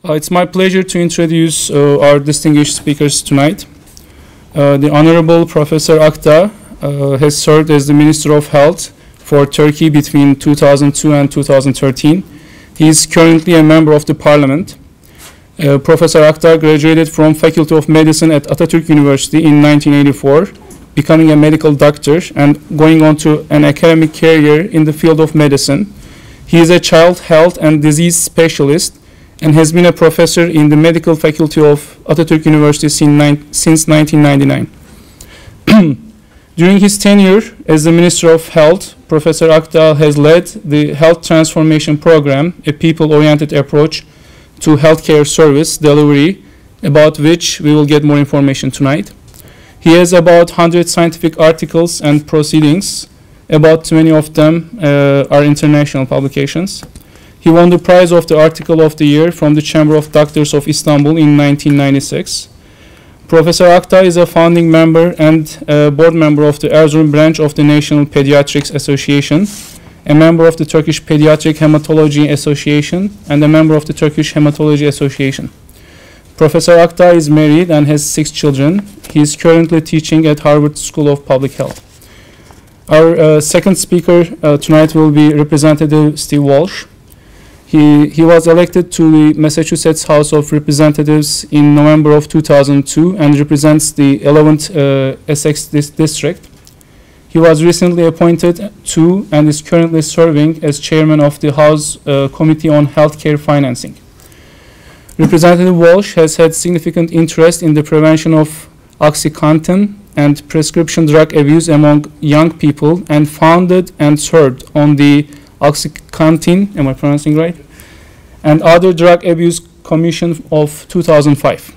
It's my pleasure to introduce our distinguished speakers tonight. The Honorable Professor Akdağ has served as the Minister of Health for Turkey between 2002 and 2013. He is currently a member of the Parliament. Professor Akdağ graduated from Faculty of Medicine at Atatürk University in 1984, becoming a medical doctor and going on to an academic career in the field of medicine. He is a child health and disease specialist and has been a professor in the medical faculty of Atatürk University since 1999. During his tenure as the Minister of Health, Professor Akdağ has led the Health Transformation Program, a people-oriented approach to healthcare service delivery, about which we will get more information tonight. He has about 100 scientific articles and proceedings. About 20 of them are international publications. He won the prize of the Article of the Year from the Chamber of Doctors of Istanbul in 1996. Professor Akdağ is a founding member and board member of the Erzurum branch of the National Pediatrics Association, a member of the Turkish Pediatric Hematology Association, and a member of the Turkish Hematology Association. Professor Akdağ is married and has 6 children. He is currently teaching at Harvard School of Public Health. Our second speaker tonight will be Representative Steve Walsh. He was elected to the Massachusetts House of Representatives in November of 2002 and represents the 11th Essex District. He was recently appointed to and is currently serving as chairman of the House Committee on Healthcare Financing. Representative Walsh has had significant interest in the prevention of OxyContin and prescription drug abuse among young people and founded and served on the OxyContin, am I pronouncing right? And other drug abuse commission of 2005.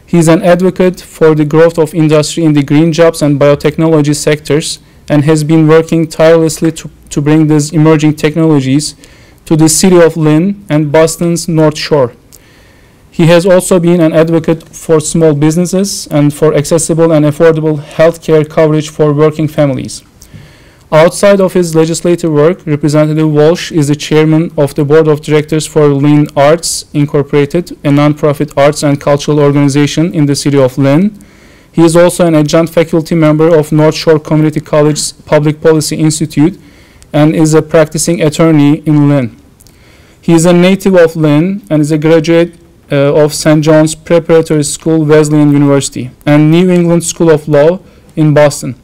He is an advocate for the growth of industry in the green jobs and biotechnology sectors and has been working tirelessly to bring these emerging technologies to the city of Lynn and Boston's North Shore. He has also been an advocate for small businesses and for accessible and affordable healthcare coverage for working families. Outside of his legislative work, Representative Walsh is the chairman of the board of directors for Lynn Arts Incorporated, a nonprofit arts and cultural organization in the city of Lynn. He is also an adjunct faculty member of North Shore Community College's Public Policy Institute and is a practicing attorney in Lynn. He is a native of Lynn and is a graduate of St. John's Preparatory School, Wesleyan University, and New England School of Law in Boston.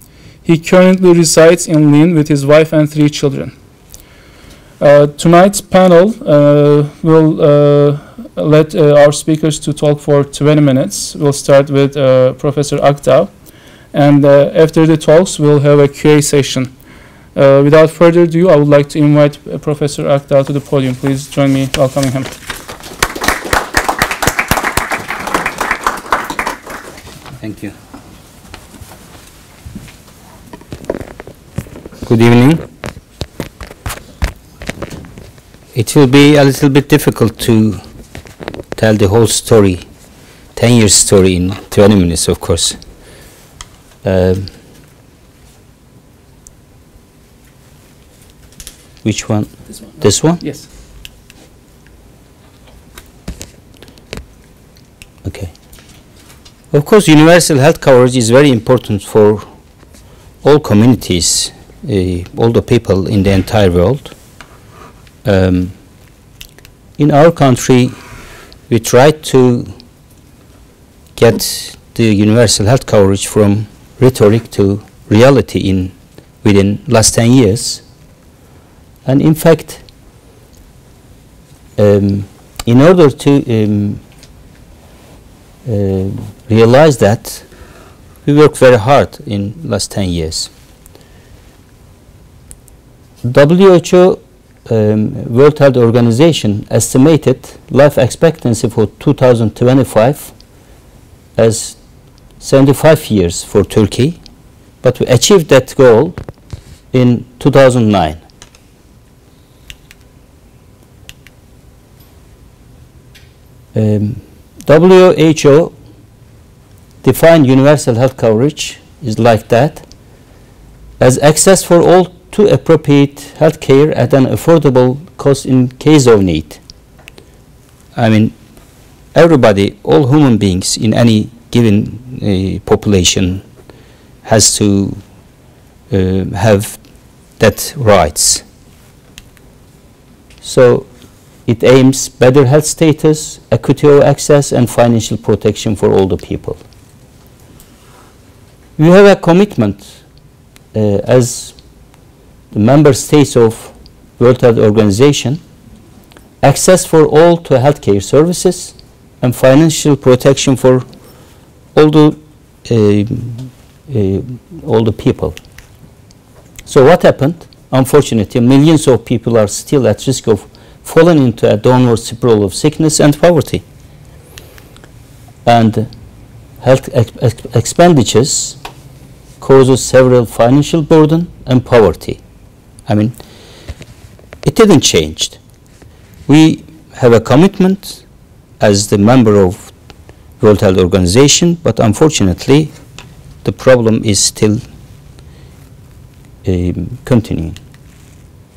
He currently resides in Lynn with his wife and 3 children. Tonight's panel will let our speakers to talk for 20 minutes. We'll start with Professor Akdağ, and after the talks, we'll have a Q&A session. Without further ado, I would like to invite Professor Akdağ to the podium. Please join me welcoming him. Thank you. Good evening. It will be a little bit difficult to tell the whole story, 10 years story in 20 minutes, of course. Which one? This one. This one? Yes. Okay. Of course, universal health coverage is very important for all communities, all the people in the entire world. In our country, we tried to get the universal health coverage from rhetoric to reality within last 10 years. And in fact, in order to realize that, we worked very hard in last 10 years. WHO, World Health Organization, estimated life expectancy for 2025 as 75 years for Turkey, but we achieved that goal in 2009. WHO defined universal health coverage is like that, as access for all to appropriate health care at an affordable cost in case of need. I mean, everybody, all human beings in any given population has to have that rights. So it aims better health status, equity of access, and financial protection for all the people. We have a commitment as the member states of World Health Organization, access for all to healthcare services and financial protection for all the people. So what happened? Unfortunately, millions of people are still at risk of falling into a downward spiral of sickness and poverty. And health expenditures causes several financial burden and poverty. I mean, it didn't change. We have a commitment as the member of World Health Organization, but unfortunately, the problem is still continuing.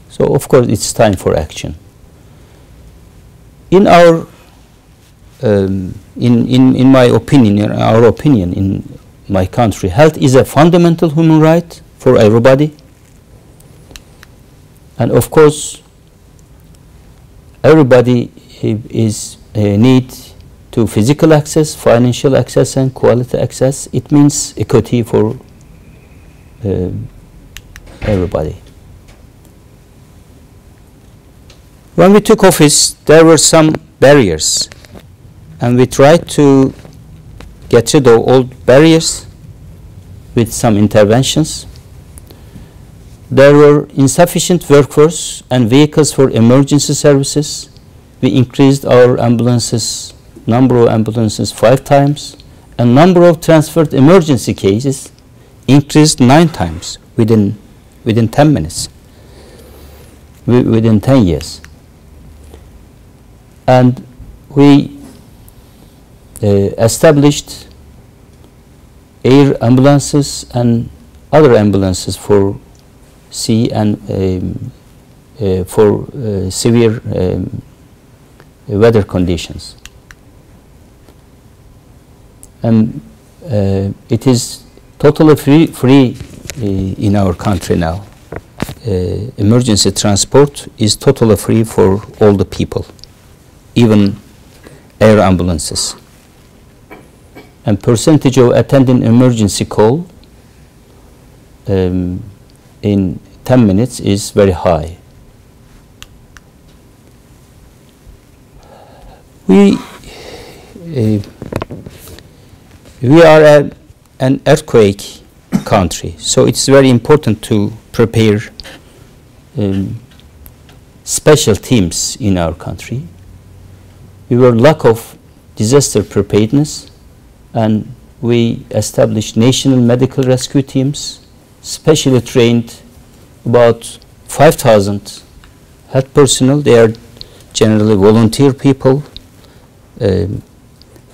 So, of course, it's time for action. In our, in my opinion, in our opinion, in my country, health is a fundamental human right for everybody. And of course, everybody is need to physical access, financial access, and quality access. It means equity for everybody. When we took office, there were some barriers, and we tried to get rid of all barriers with some interventions. There were insufficient workforce and vehicles for emergency services. We increased our ambulances, number of ambulances 5 times, and number of transferred emergency cases increased 9 times within 10 minutes, within 10 years. And we established air ambulances and other ambulances for sea and for severe weather conditions. And it is totally free in our country now. Emergency transport is totally free for all the people, even air ambulances. And percentage of attending emergency call in 10 minutes is very high. We are an earthquake country, so it's very important to prepare special teams in our country. We were lack of disaster preparedness, and we established national medical rescue teams, specially trained about 5,000 health personnel. They are generally volunteer people,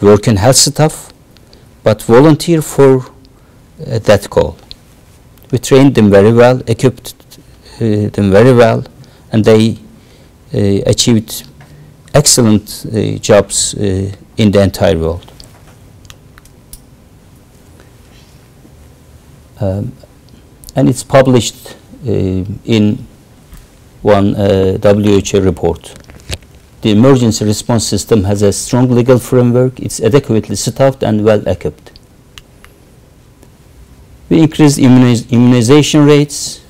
working health staff, but volunteer for that call. We trained them very well, equipped them very well, and they achieved excellent jobs in the entire world. And it's published in one WHO report. The emergency response system has a strong legal framework. It's adequately staffed and well equipped. We increased immunization rates,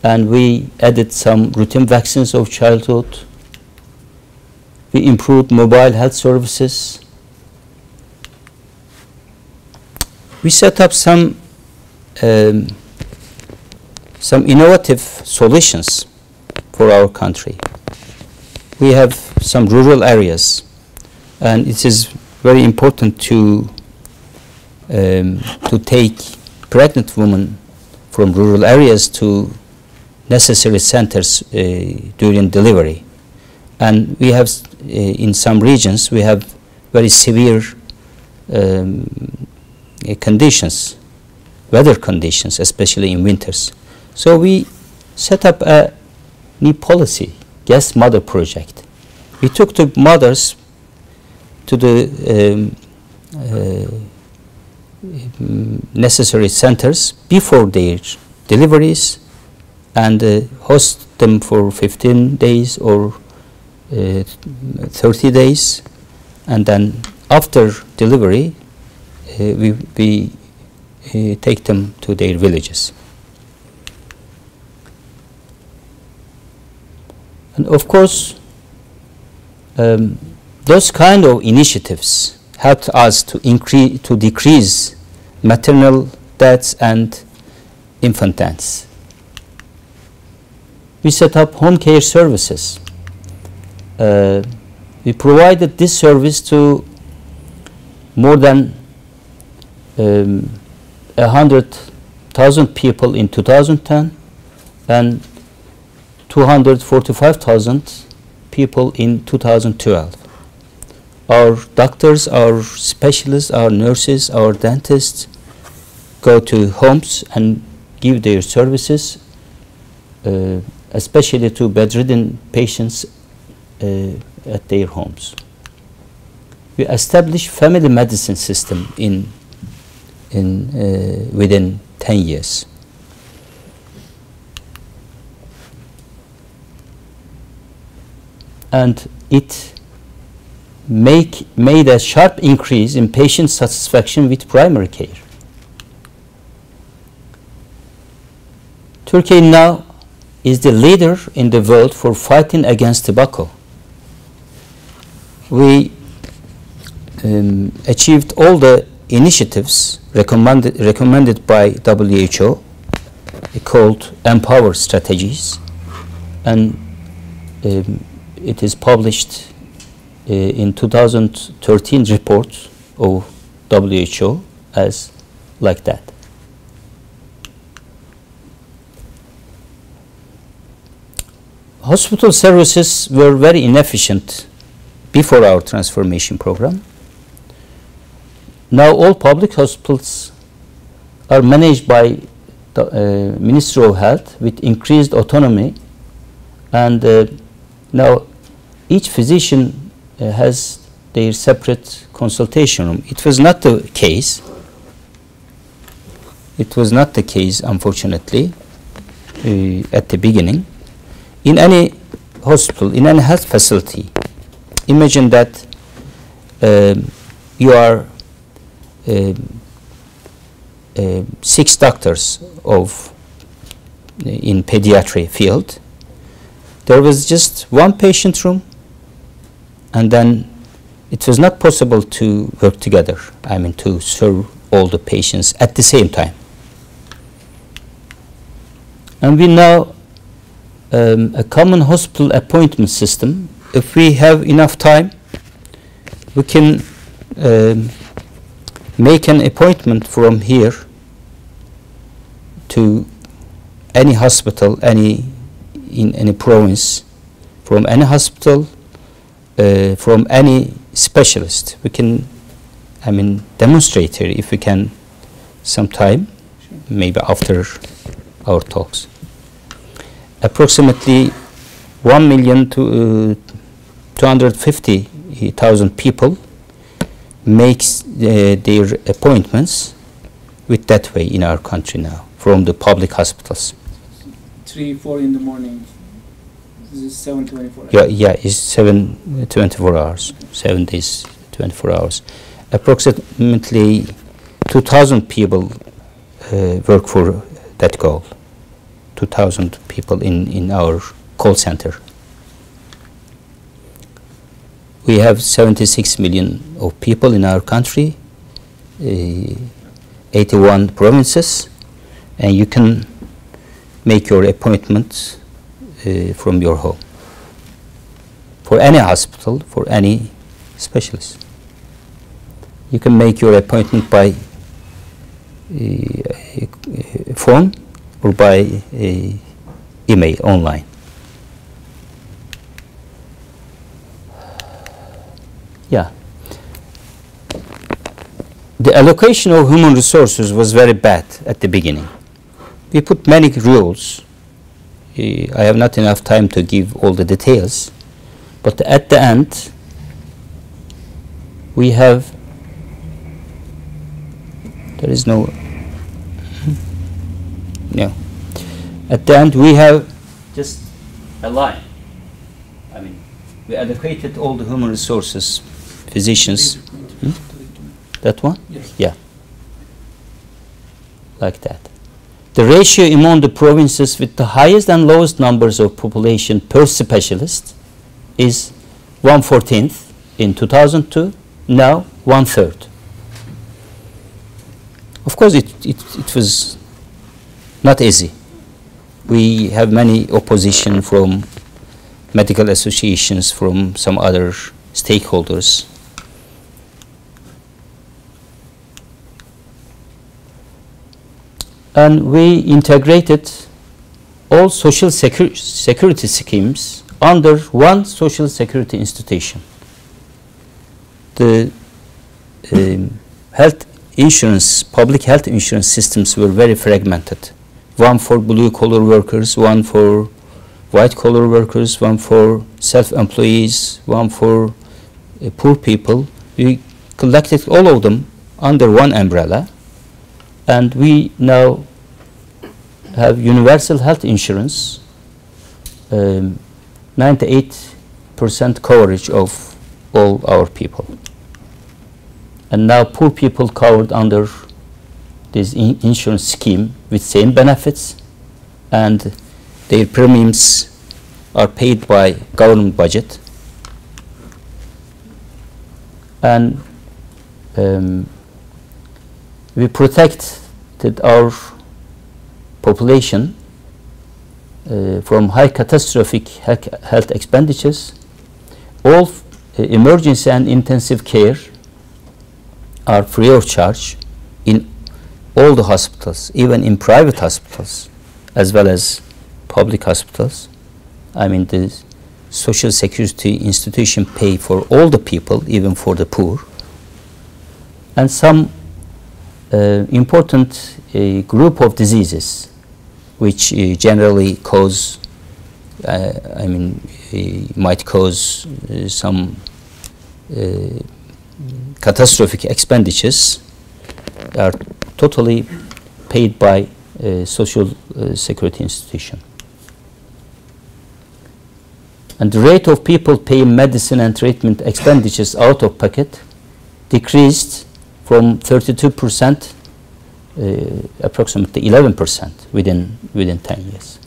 and we added some routine vaccines of childhood. We improved mobile health services. We set up some innovative solutions for our country. We have some rural areas, and it is very important to take pregnant women from rural areas to necessary centers during delivery. And we have, in some regions, we have very severe conditions, weather conditions, especially in winters. So we set up a new policy, Guest Mother Project. We took the mothers to the necessary centers before their deliveries and host them for 15 days or 30 days, and then after delivery we take them to their villages. And of course those kind of initiatives helped us to decrease maternal deaths and infant deaths. We set up home care services. We provided this service to more than 100,000 people in 2010 and 245,000 people in 2012. Our doctors, our specialists, our nurses, our dentists go to homes and give their services, especially to bedridden patients at their homes. We established family medicine system within 10 years. And it made a sharp increase in patient satisfaction with primary care. Turkey now is the leader in the world for fighting against tobacco. We achieved all the initiatives recommended by WHO, called Empower strategies, and it is published in 2013 report of WHO as like that. Hospital services were very inefficient before our transformation program. Now all public hospitals are managed by the Ministry of Health with increased autonomy, and now each physician has their separate consultation room. It was not the case. It was not the case, unfortunately, at the beginning. In any hospital, in any health facility, imagine that you are 6 doctors in pediatry field. There was just one patient room, and then it was not possible to work together, I mean to serve all the patients at the same time. And we now a common hospital appointment system. If we have enough time, we can make an appointment from here to any hospital, in any province, from any hospital, from any specialist. We can, I mean, demonstrate here if we can sometime, maybe after our talks. Approximately 1,250,000 people makes their appointments with that way in our country now from the public hospitals. 3-4 in the morning. This is 7/24 hours. Yeah, it's 24 hours. 7 days, 24 hours. Approximately 2,000 people work for that goal. 2,000 people in our call center. We have 76 million of people in our country, 81 provinces, and you can make your appointment from your home for any hospital, for any specialist. You can make your appointment by phone or by email online. Yeah. The allocation of human resources was very bad at the beginning. We put many rules. I have not enough time to give all the details, but at the end we have, there is no, no. At the end we have just a line. I mean, we allocated all the human resources, physicians. That one? Yes. Yeah. Like that. The ratio among the provinces with the highest and lowest numbers of population per specialist is 1/14 in 2002, now 1/3. Of course, it was not easy. We have many opposition from medical associations, from some other stakeholders. And we integrated all social security schemes under one social security institution. The health insurance, public health insurance systems were very fragmented. One for blue-collar workers, one for white-collar workers, one for self-employees, one for poor people. We collected all of them under one umbrella, and we now have universal health insurance, 98% coverage of all our people. And now poor people covered under this insurance scheme with same benefits, and their premiums are paid by government budget. And we protected our population from high catastrophic health expenditures. All emergency and intensive care are free of charge in all the hospitals, even in private hospitals as well as public hospitals. I mean, the social security institution pay for all the people, even for the poor. And some important group of diseases which generally cause, might cause some catastrophic expenditures are totally paid by social security institution. And the rate of people paying medicine and treatment expenditures out of pocket decreased from 32%, approximately 11% within 10 years.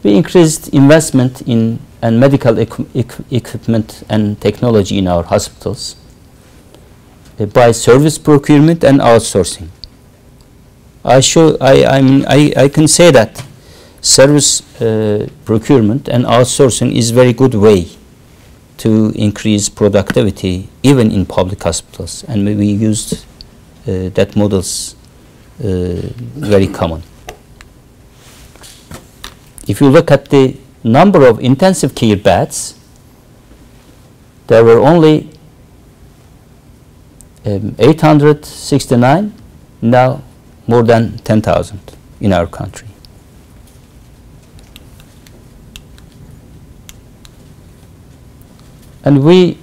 We increased investment in medical equipment and technology in our hospitals by service procurement and outsourcing. I can say that service procurement and outsourcing is a very good way to increase productivity even in public hospitals, and we used that models very common. If you look at the number of intensive care beds, there were only 869, now more than 10,000 in our country. And we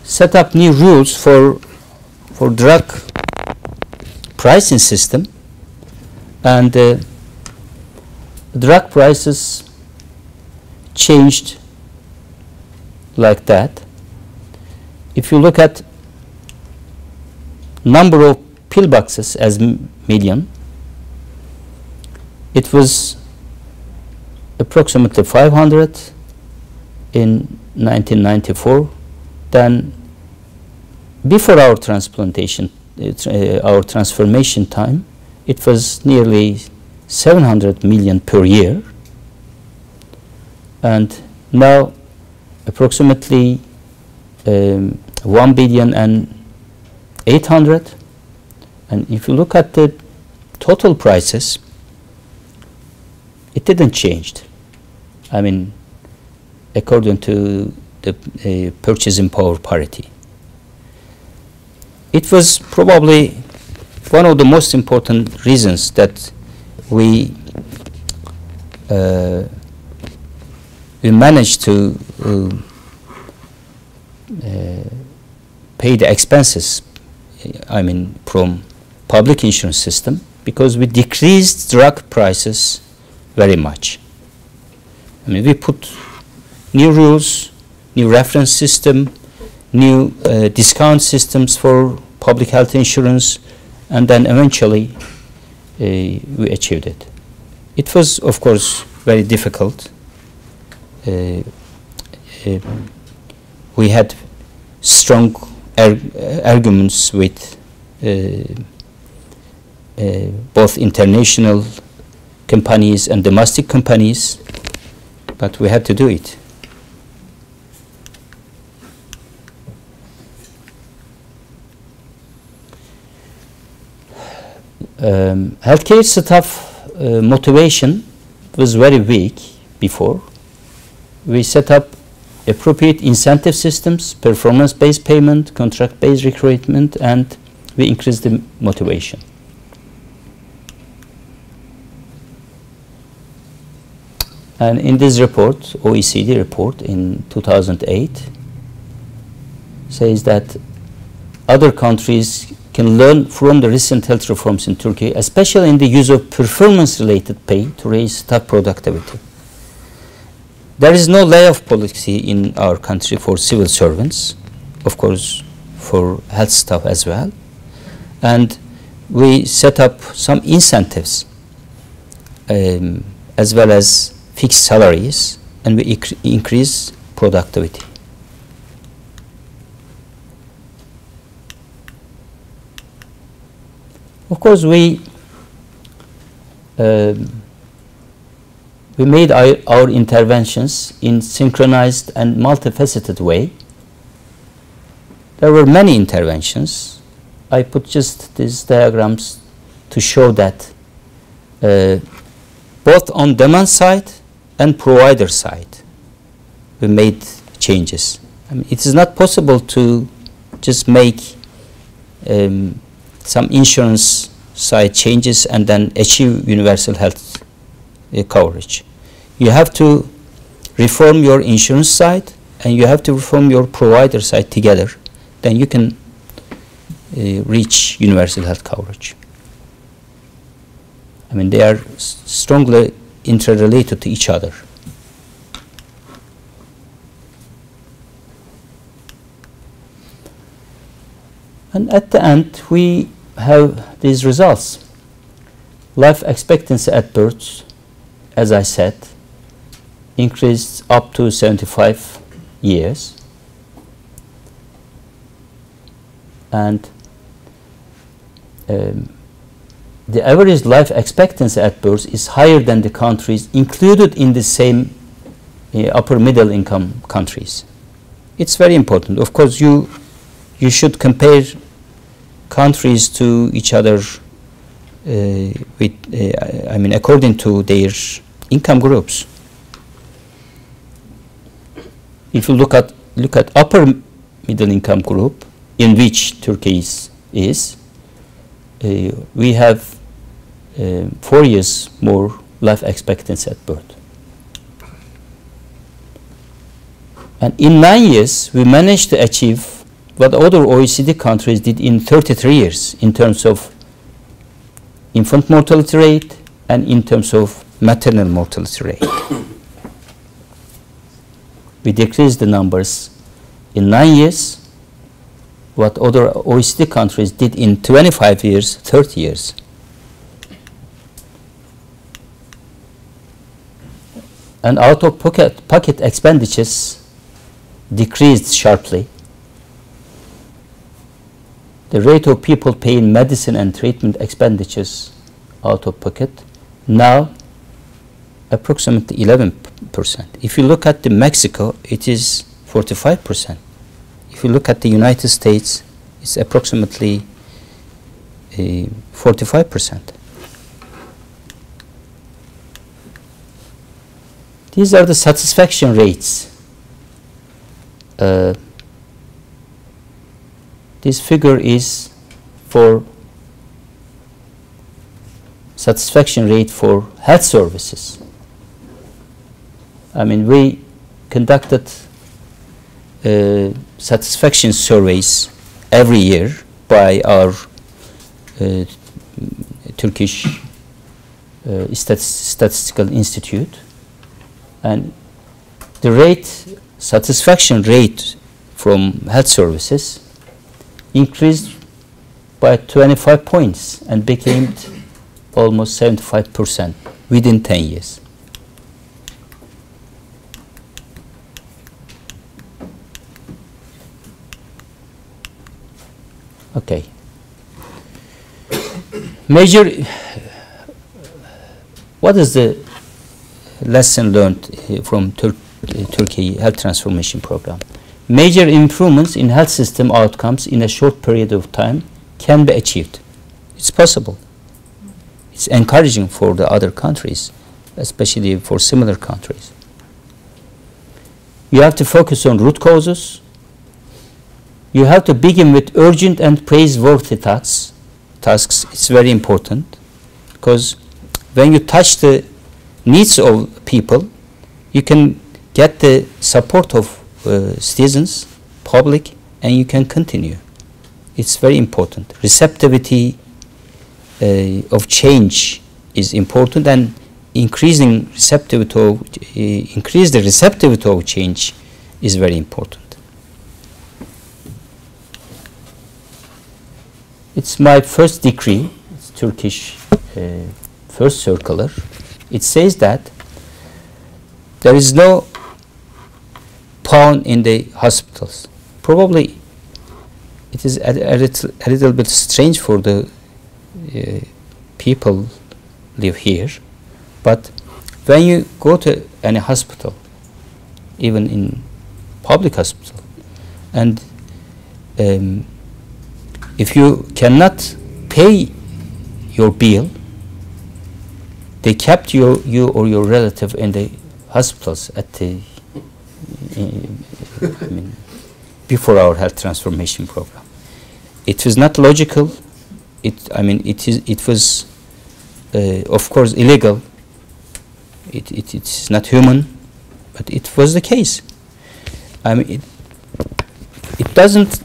set up new rules for drug pricing system, and drug prices changed like that. If you look at number of pill boxes as million, it was approximately 500 in 1994. Then before our transplantation, our transformation time, it was nearly 700 million per year, and now approximately 1 billion and 800. And if you look at the total prices, it didn't change. I mean, according to the purchasing power parity. It was probably one of the most important reasons that we managed to pay the expenses, I mean, from public insurance system, because we decreased drug prices very much. I mean, we put new rules, new reference system, new discount systems for public health insurance, and then eventually we achieved it. It was, of course, very difficult. We had strong arguments with both international companies and domestic companies, but we had to do it. Healthcare staff motivation was very weak before. We set up appropriate incentive systems, performance-based payment, contract-based recruitment, and we increased the motivation. And in this report, OECD report in 2008, says that other countries can learn from the recent health reforms in Turkey, especially in the use of performance-related pay to raise staff productivity. There is no layoff policy in our country for civil servants, of course, for health staff as well. And we set up some incentives as well as fixed salaries, and we increase productivity. Of course, we made our interventions in synchronized and multifaceted way. There were many interventions. I put just these diagrams to show that both on demand side and provider side, we made changes. I mean, it is not possible to just make some insurance side changes and then achieve universal health coverage. You have to reform your insurance side and you have to reform your provider side together. Then you can reach universal health coverage. I mean, they are strongly interrelated to each other. And at the end, we have these results. Life expectancy at birth, as I said, increased up to 75 years. And the average life expectancy at birth is higher than the countries included in the same upper middle income countries. It's very important. Of course, you should compare countries to each other I mean, according to their income groups. If you look at upper middle income group, in which Turkey is, we have 4 years more life expectancy at birth. And in 9 years, we managed to achieve what other OECD countries did in 33 years in terms of infant mortality rate and in terms of maternal mortality rate. We decreased the numbers in 9 years, what other OECD countries did in 25 years, 30 years. And out-of-pocket expenditures decreased sharply. The rate of people paying medicine and treatment expenditures out of pocket now approximately 11%. If you look at Mexico, it is 45%. If you look at the United States, it's approximately 45%. These are the satisfaction rates. This figure is for satisfaction rate for health services. I mean, we conducted satisfaction surveys every year by our Turkish Statistical Institute, and the satisfaction rate from health services increased by 25 points and became almost 75% within 10 years. Okay. What is the lesson learned from Turkey Health Transformation Program? Major improvements in health system outcomes in a short period of time can be achieved. It's possible. It's encouraging for the other countries, especially for similar countries. You have to focus on root causes. You have to begin with urgent and praiseworthy tasks. It's very important, because when you touch the needs of people, you can get the support of citizens, public, and you can continue. It's very important. Receptivity of change is important, and increase the receptivity of change is very important. It's my first decree. It's Turkish first circular. It says that there is no pawn in the hospitals. Probably it is a little bit strange for the people live here, but when you go to any hospital, even in public hospital, and if you cannot pay your bill, they kept you or your relative in the hospitals at the before our health transformation program. It was not logical. It was of course illegal. It's not human, but it was the case. It doesn't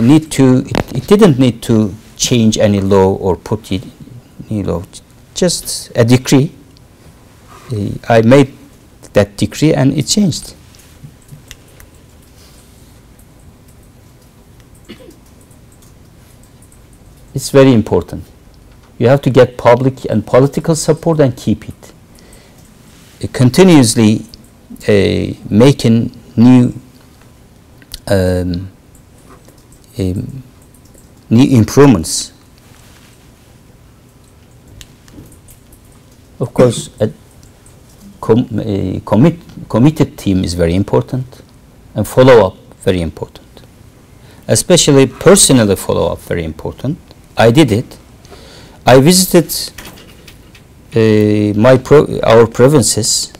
need to. It didn't need to change any law or put it any law. Just a decree. I made that decree and it changed. It's very important. You have to get public and political support and keep it. Continuously making new improvements. Of course, a committed team is very important, and follow-up very important. Especially personally follow-up very important. I did it. I visited our provinces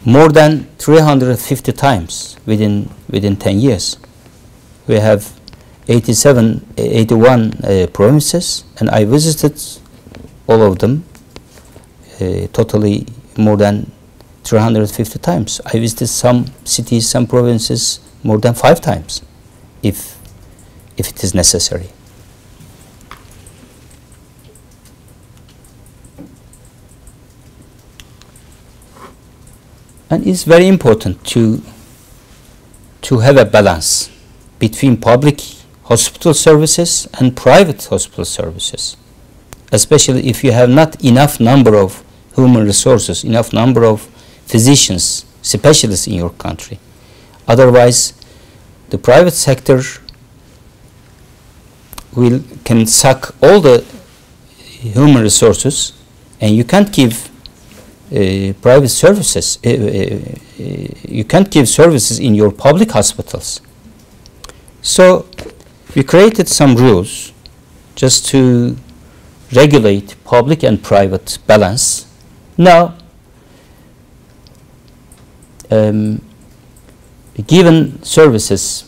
more than 350 times within 10 years. We have 81 provinces, and I visited all of them totally more than 350 times. I visited some cities, some provinces more than 5 times, if it is necessary. And it's very important to have a balance between public hospital services and private hospital services, especially if you have not enough number of human resources, enough number of physicians, specialists in your country. Otherwise, the private sector can suck all the human resources, and you can't give private services. You can't give services in your public hospitals. So we created some rules just to regulate public and private balance. Now, given services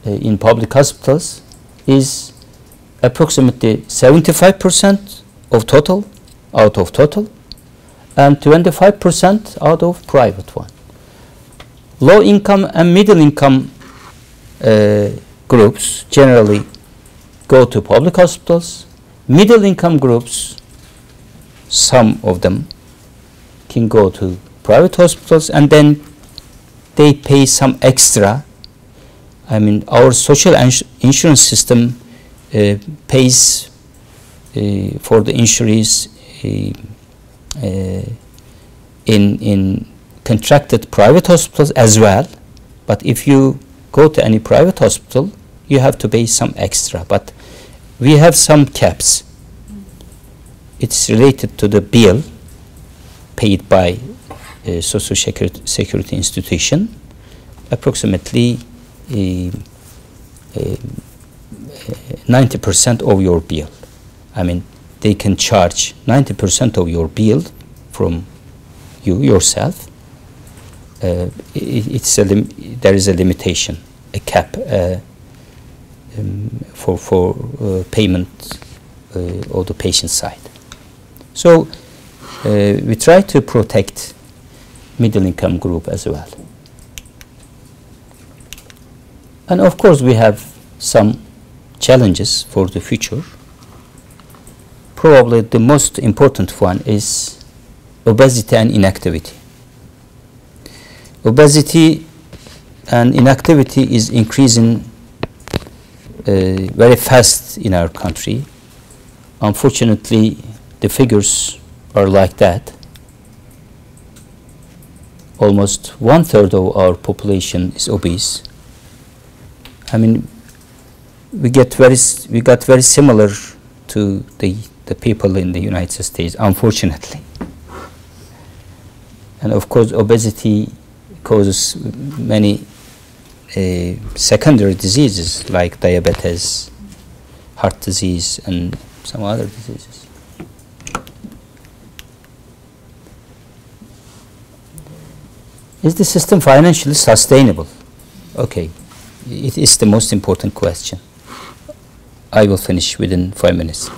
in public hospitals is approximately 75% of total, out of total, and 25% out of private one. Low income and middle income groups generally go to public hospitals. Middle income groups, some of them can go to private hospitals, and then they pay some extra. I mean, our social insurance system pays for the injuries in contracted private hospitals as well. But if you go to any private hospital, you have to pay some extra. But we have some caps. It's related to the bill paid by a social security institution, approximately 90% of your bill. I mean, they can charge 90% of your bill from you yourself. There is a limitation, a cap for payment of the patient side. So we try to protect middle income group as well. And of course we have some challenges for the future. Probably the most important one is obesity and inactivity. Obesity and inactivity is increasing very fast in our country. Unfortunately, the figures are like that. Almost 1/3 of our population is obese. I mean, we got very similar to the people in the United States, unfortunately. And of course, obesity causes many secondary diseases like diabetes, heart disease, and some other diseases. Is the system financially sustainable? Okay, it is the most important question. I will finish within 5 minutes.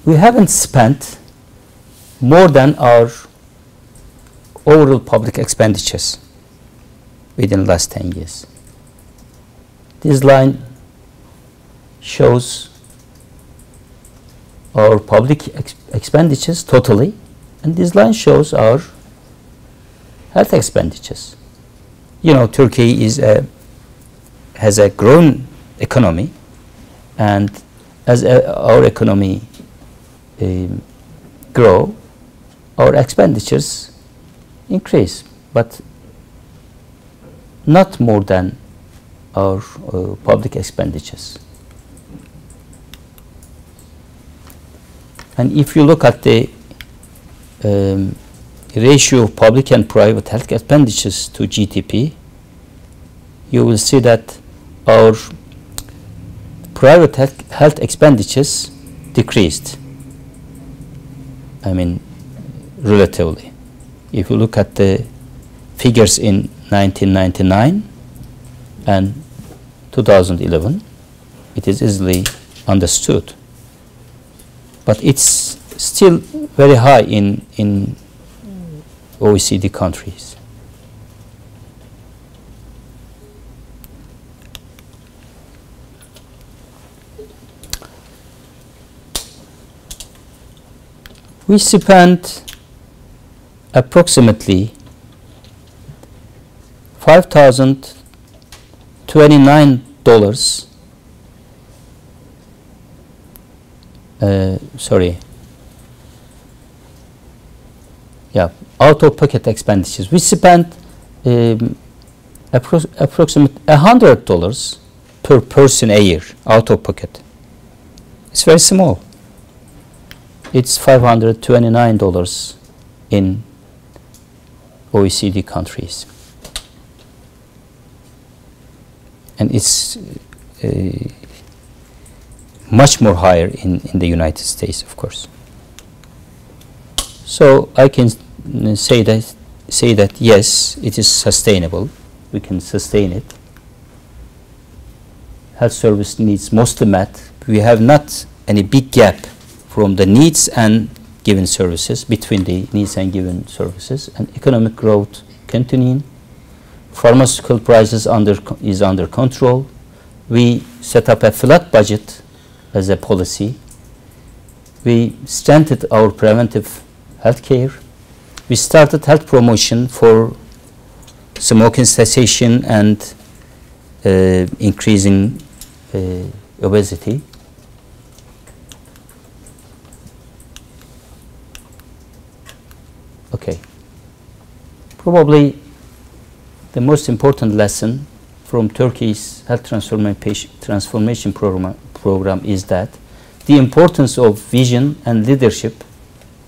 We haven't spent more than our overall public expenditures within the last 10 years. This line shows our public expenditures totally, and this line shows our health expenditures. You know, Turkey has a growing economy, and as our economy grow, our expenditures increase, but not more than our public expenditures. And if you look at the ratio of public and private health expenditures to GDP, you will see that our private health expenditures decreased. I mean, relatively. If you look at the figures in 1999 and 2011, it is easily understood. But it's still very high in OECD countries. We spent approximately $5,029 out-of-pocket expenditures. We spent approximately $100 per person a year out-of-pocket. It's very small. It's $529 in OECD countries. And it's much more higher in the United States, of course. So I can say that yes, it is sustainable. We can sustain it. Health service needs mostly met. We have not any big gap from the needs and given services, between the needs and given services, and economic growth continuing. Pharmaceutical prices is under control. We set up a flat budget as a policy. We strengthened our preventive health care. We started health promotion for smoking cessation and increasing obesity. Okay. Probably the most important lesson from Turkey's health transformation program is that the importance of vision and leadership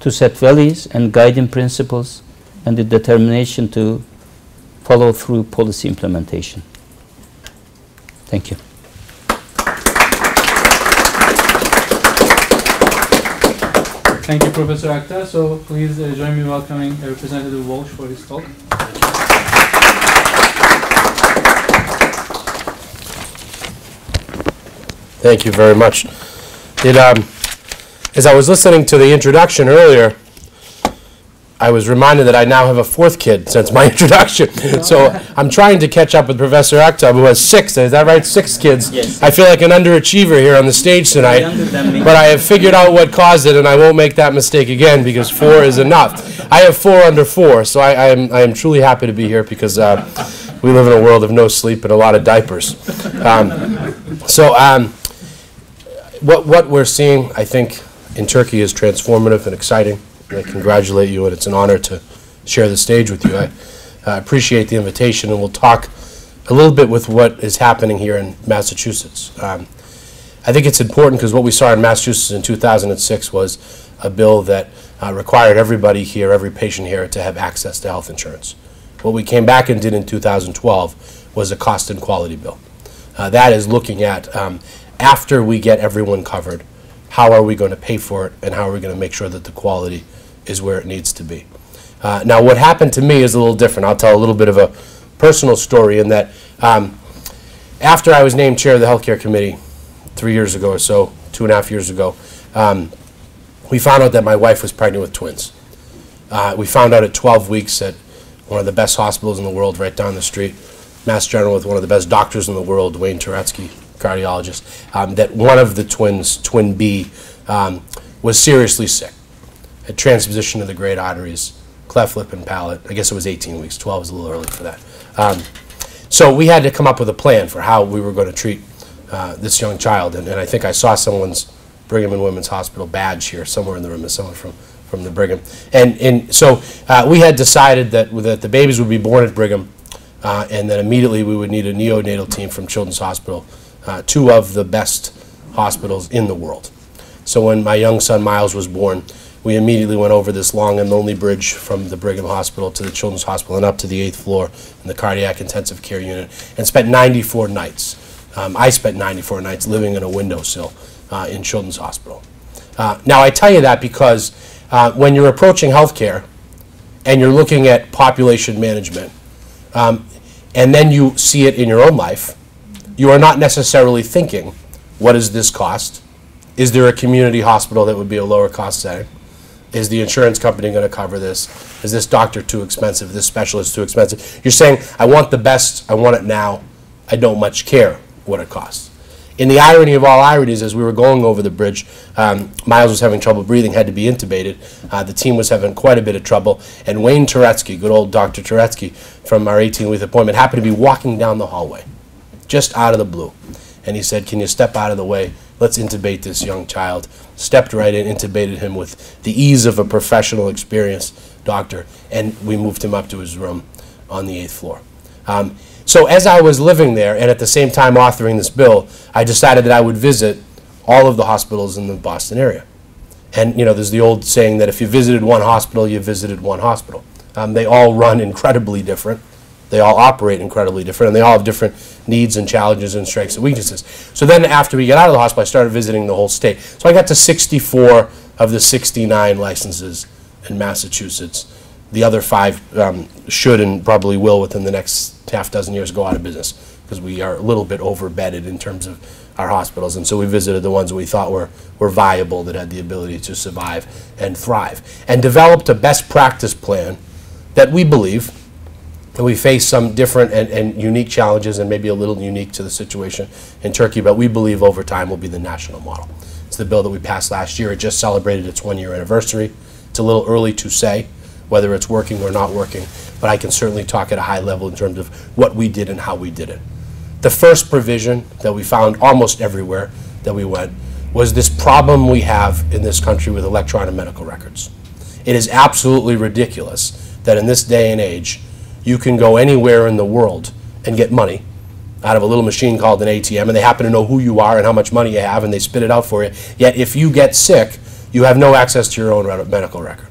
to set values and guiding principles, and the determination to follow through policy implementation. Thank you. Thank you, Professor Akdağ. So please join me in welcoming Representative Walsh for his talk. Thank you very much. As I was listening to the introduction earlier, I was reminded that I now have a fourth kid since my introduction. So I'm trying to catch up with Professor Akdağ, who has 6. Is that right? 6 kids? Yes. I feel like an underachiever here on the stage tonight. But I have figured out what caused it, and I won't make that mistake again because 4 is enough. I have 4 under 4, so I am truly happy to be here because we live in a world of no sleep and a lot of diapers. What we're seeing, I think, in Turkey is transformative and exciting. I congratulate you, and it's an honor to share the stage with you. I appreciate the invitation, and we'll talk a little bit with what is happening here in Massachusetts. I think it's important because what we saw in Massachusetts in 2006 was a bill that required everybody here, every patient here, to have access to health insurance. What we came back and did in 2012 was a cost and quality bill. That is looking at, after we get everyone covered, how are we going to pay for it, and how are we going to make sure that the quality is where it needs to be. Now, what happened to me is a little different. I'll tell a little bit of a personal story in that after I was named chair of the healthcare committee 3 years ago or so, 2.5 years ago, we found out that my wife was pregnant with twins. We found out at 12 weeks at one of the best hospitals in the world right down the street, Mass General, with one of the best doctors in the world, Wayne Turetsky, cardiologist, that one of the twins, twin B, was seriously sick. Had transposition of the great arteries, cleft lip and palate. I guess it was 18 weeks. 12 is a little early for that. So we had to come up with a plan for how we were going to treat this young child. And I think I saw someone's Brigham and Women's Hospital badge here somewhere in the room. There's someone from the Brigham. And so we had decided that the babies would be born at Brigham, and then immediately we would need a neonatal team from Children's Hospital, 2 of the best hospitals in the world. So when my young son Miles was born, we immediately went over this long and lonely bridge from the Brigham Hospital to the Children's Hospital and up to the 8th floor in the cardiac intensive care unit, and spent 94 nights. I spent 94 nights living in a windowsill in Children's Hospital. Now I tell you that because when you're approaching healthcare and you're looking at population management, and then you see it in your own life, you are not necessarily thinking, what does this cost? Is there a community hospital that would be a lower cost setting? Is the insurance company going to cover this? Is this doctor too expensive? This specialist too expensive? You're saying, I want the best, I want it now, I don't much care what it costs. In the irony of all ironies, as we were going over the bridge, Miles was having trouble breathing, had to be intubated. The team was having quite a bit of trouble, and Wayne Turetsky, good old Dr. Turetsky from our 18-week appointment, happened to be walking down the hallway, just out of the blue. And he said, can you step out of the way? Let's intubate this young child. Stepped right in, intubated him with the ease of a professional, experienced doctor, and we moved him up to his room on the 8th floor. So as I was living there, and at the same time authoring this bill, I decided that I would visit all of the hospitals in the Boston area. And, you know, there's the old saying that if you visited one hospital, you visited one hospital. They all run incredibly different. They all operate incredibly different, and they all have different needs and challenges and strengths and weaknesses. So then after we got out of the hospital, I started visiting the whole state. So I got to 64 of the 69 licenses in Massachusetts. The other 5 should and probably will within the next half dozen years go out of business because we are a little bit over-bedded in terms of our hospitals. And so we visited the ones that we thought were viable, that had the ability to survive and thrive, and developed a best practice plan that we believe, and we face some different and unique challenges and maybe a little unique to the situation in Turkey, but we believe over time will be the national model. It's the bill that we passed last year. It just celebrated its 1-year anniversary. It's a little early to say whether it's working or not working, but I can certainly talk at a high level in terms of what we did and how we did it. The first provision that we found almost everywhere that we went was this problem we have in this country with electronic medical records. It is absolutely ridiculous that in this day and age, you can go anywhere in the world and get money out of a little machine called an ATM, and they happen to know who you are and how much money you have, and they spit it out for you. Yet if you get sick, you have no access to your own medical record.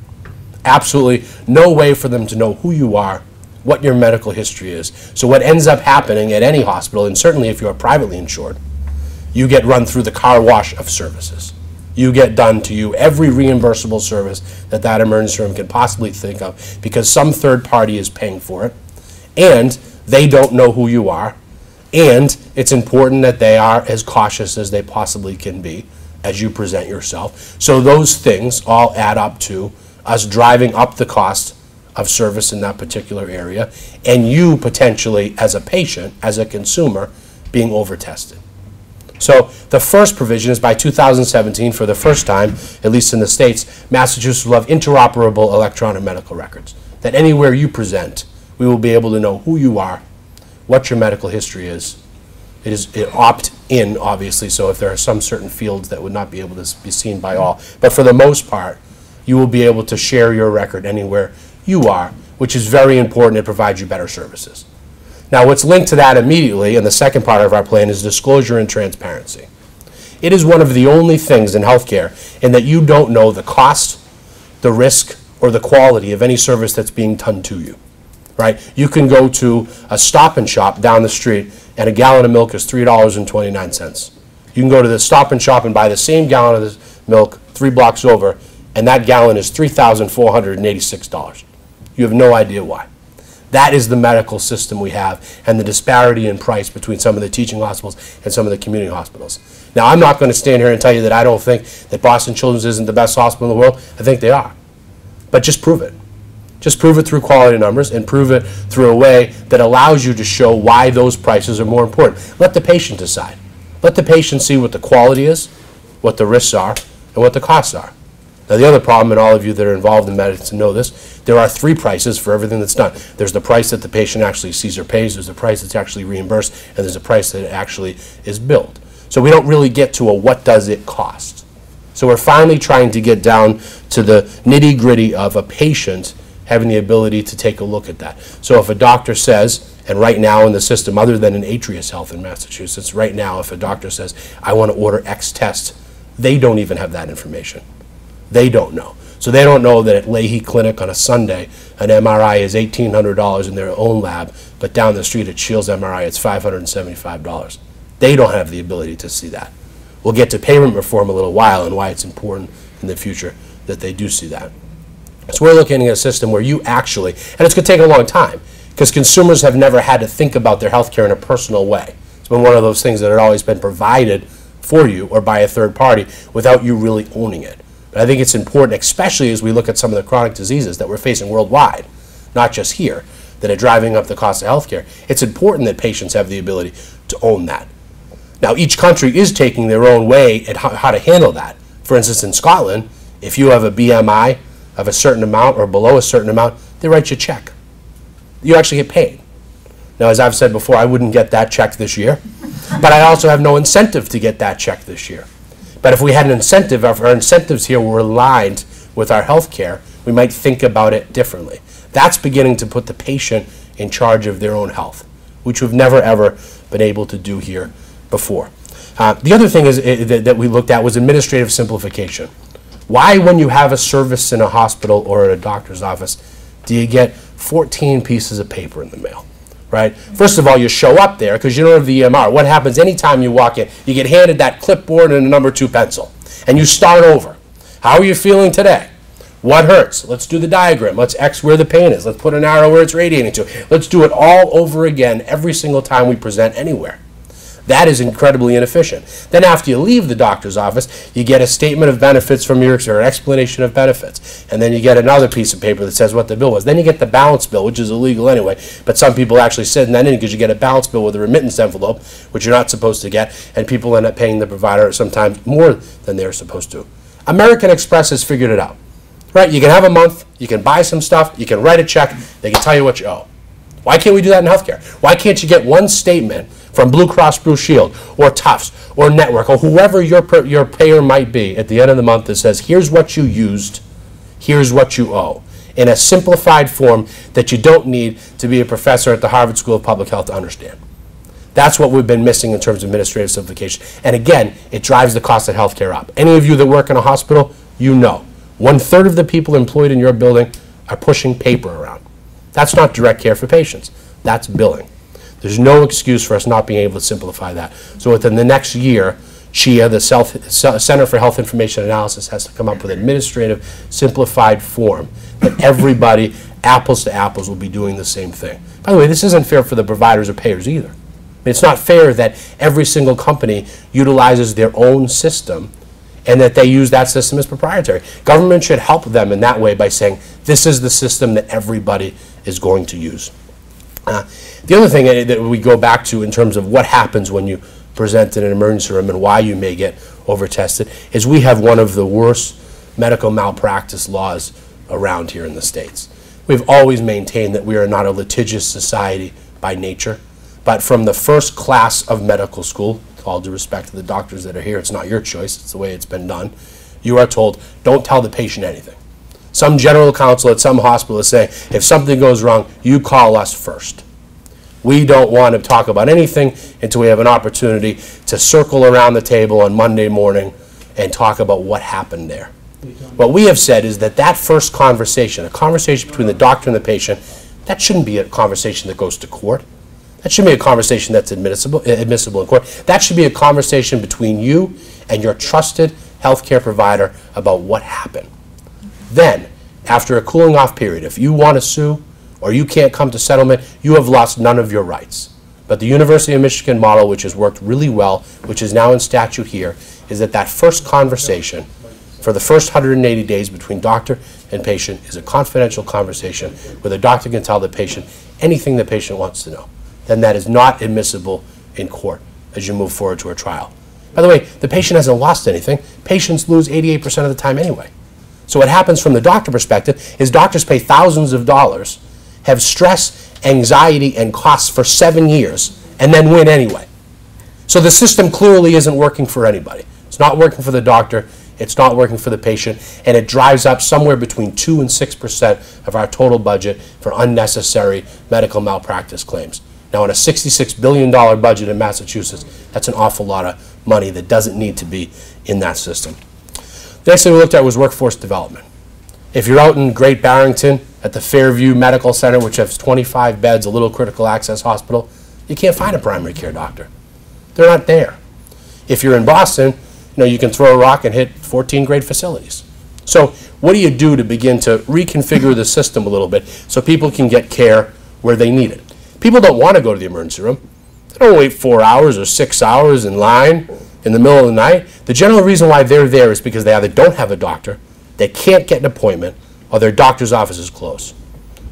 Absolutely no way for them to know who you are, what your medical history is. So what ends up happening at any hospital, and certainly if you are privately insured, you get run through the car wash of services. You get done to you every reimbursable service that that emergency room can possibly think of, because some third party is paying for it, and they don't know who you are, and it's important that they are as cautious as they possibly can be as you present yourself. So those things all add up to us driving up the cost of service in that particular area, and you potentially as a patient, as a consumer, being over-tested. So the first provision is by 2017, for the first time, at least in the States, Massachusetts will have interoperable electronic medical records. That anywhere you present, we will be able to know who you are, what your medical history is. It opt-in, obviously, so if there are some certain fields that would not be able to be seen by all. But for the most part, you will be able to share your record anywhere you are, which is very important. It provides you better services. Now, what's linked to that immediately, and the second part of our plan, is disclosure and transparency. It is one of the only things in healthcare in that you don't know the cost, the risk, or the quality of any service that's being done to you, right? You can go to a Stop and Shop down the street, and a gallon of milk is $3.29. You can go to the Stop and Shop and buy the same gallon of milk 3 blocks over, and that gallon is $3,486. You have no idea why. That is the medical system we have, and the disparity in price between some of the teaching hospitals and some of the community hospitals. Now, I'm not going to stand here and tell you that I don't think that Boston Children's isn't the best hospital in the world. I think they are. But just prove it. Just prove it through quality numbers, and prove it through a way that allows you to show why those prices are more important. Let the patient decide. Let the patient see what the quality is, what the risks are, and what the costs are. Now, the other problem, and all of you that are involved in medicine know this, there are 3 prices for everything that's done. There's the price that the patient actually sees or pays, there's the price that's actually reimbursed, and there's a price that actually is billed. So we don't really get to a what does it cost. So we're finally trying to get down to the nitty-gritty of a patient having the ability to take a look at that. So if a doctor says, and right now in the system, other than in Atrius Health in Massachusetts, right now if a doctor says, I want to order X test, they don't even have that information. They don't know. So they don't know that at Leahy Clinic on a Sunday, an MRI is $1,800 in their own lab, but down the street at Shields MRI, it's $575. They don't have the ability to see that. We'll get to payment reform a little while and why it's important in the future that they do see that. So we're looking at a system where you actually, and it's going to take a long time, because consumers have never had to think about their health care in a personal way. It's been one of those things that had always been provided for you or by a third party without you really owning it. But I think it's important, especially as we look at some of the chronic diseases that we're facing worldwide, not just here, that are driving up the cost of health care. It's important that patients have the ability to own that. Now, each country is taking their own way at how to handle that. For instance, in Scotland, if you have a BMI of a certain amount or below a certain amount, they write you a check. You actually get paid. Now, as I've said before, I wouldn't get that check this year, but I also have no incentive to get that check this year. But if we had an incentive, if our incentives here were aligned with our health care, we might think about it differently. That's beginning to put the patient in charge of their own health, which we've never, ever been able to do here before. The other thing that we looked at was administrative simplification. Why, when you have a service in a hospital or at a doctor's office, do you get 14 pieces of paper in the mail? Right? First of all, you show up there because you don't have the EMR. What happens anytime you walk in? You get handed that clipboard and a number 2 pencil, and you start over. How are you feeling today? What hurts? Let's do the diagram. Let's X where the pain is. Let's put an arrow where it's radiating to. Let's do it all over again every single time we present anywhere. That is incredibly inefficient. Then after you leave the doctor's office, you get a statement of benefits from your, or an explanation of benefits. And then you get another piece of paper that says what the bill was. Then you get the balance bill, which is illegal anyway, but some people actually send that in because you get a balance bill with a remittance envelope, which you're not supposed to get, and people end up paying the provider sometimes more than they're supposed to. American Express has figured it out. Right? You can have a month, you can buy some stuff, you can write a check, they can tell you what you owe. Why can't we do that in healthcare? Why can't you get one statement from Blue Cross Blue Shield or Tufts or Network or whoever your payer might be at the end of the month that says, here's what you used, here's what you owe, in a simplified form that you don't need to be a professor at the Harvard School of Public Health to understand. That's what we've been missing in terms of administrative simplification. And again, it drives the cost of healthcare up. Any of you that work in a hospital, you know. 1/3 of the people employed in your building are pushing paper around. That's not direct care for patients. That's billing. There's no excuse for us not being able to simplify that. So within the next year, CHIA, the Center for Health Information Analysis, has to come up with an administrative, simplified form that everybody, apples to apples, will be doing the same thing. By the way, this isn't fair for the providers or payers either. It's not fair that every single company utilizes their own system and that they use that system as proprietary. Government should help them in that way by saying, this is the system that everybody is going to use. The other thing that we go back to in terms of what happens when you present in an emergency room and why you may get over-tested is we have one of the worst medical malpractice laws around here in the States. We've always maintained that we are not a litigious society by nature, but from the first class of medical school, with all due respect to the doctors that are here, it's not your choice, it's the way it's been done, you are told, don't tell the patient anything. Some general counsel at some hospital is saying, if something goes wrong, you call us first. We don't want to talk about anything until we have an opportunity to circle around the table on Monday morning and talk about what happened there. What we have said is that that first conversation, a conversation between the doctor and the patient, that shouldn't be a conversation that goes to court. That shouldn't be a conversation that's admissible in court. That should be a conversation between you and your trusted healthcare provider about what happened. Then, after a cooling off period, if you want to sue or you can't come to settlement, you have lost none of your rights. But the University of Michigan model, which has worked really well, which is now in statute here, is that that first conversation for the first 180 days between doctor and patient is a confidential conversation where the doctor can tell the patient anything the patient wants to know. Then that is not admissible in court as you move forward to a trial. By the way, the patient hasn't lost anything. Patients lose 88% of the time anyway. So what happens from the doctor perspective is doctors pay thousands of dollars, have stress, anxiety, and costs for 7 years, and then win anyway. So the system clearly isn't working for anybody. It's not working for the doctor, it's not working for the patient, and it drives up somewhere between 2 and 6% of our total budget for unnecessary medical malpractice claims. Now, on a $66 billion budget in Massachusetts, that's an awful lot of money that doesn't need to be in that system. The next thing we looked at was workforce development. If you're out in Great Barrington at the Fairview Medical Center, which has 25 beds, a little critical access hospital, you can't find a primary care doctor. They're not there. If you're in Boston, you can throw a rock and hit 14 great facilities. So what do you do to begin to reconfigure the system a little bit so people can get care where they need it? People don't want to go to the emergency room. They don't wait 4 hours or 6 hours in line in the middle of the night. The general reason why they're there is because they either don't have a doctor, they can't get an appointment, or their doctor's office is closed.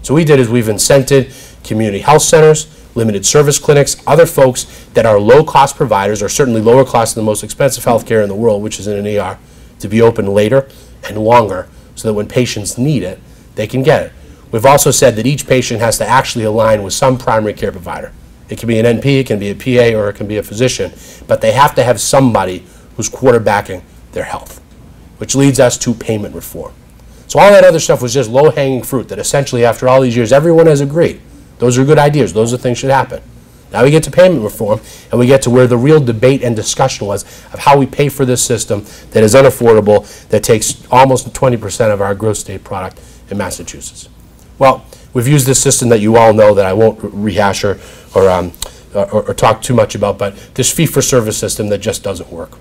So what we did is we've incented community health centers, limited service clinics, other folks that are low-cost providers, or certainly lower cost than the most expensive health care in the world, which is in an ER, to be open later and longer so that when patients need it, they can get it. We've also said that each patient has to actually align with some primary care provider. It can be an NP, it can be a PA, or it can be a physician, but they have to have somebody who's quarterbacking their health, which leads us to payment reform. So all that other stuff was just low-hanging fruit that essentially after all these years everyone has agreed. Those are good ideas. Those are things that should happen. Now we get to payment reform, and we get to where the real debate and discussion was of how we pay for this system that is unaffordable, that takes almost 20% of our gross state product in Massachusetts. Well, we've used this system that you all know that I won't rehash or talk too much about, but this fee-for-service system that just doesn't work.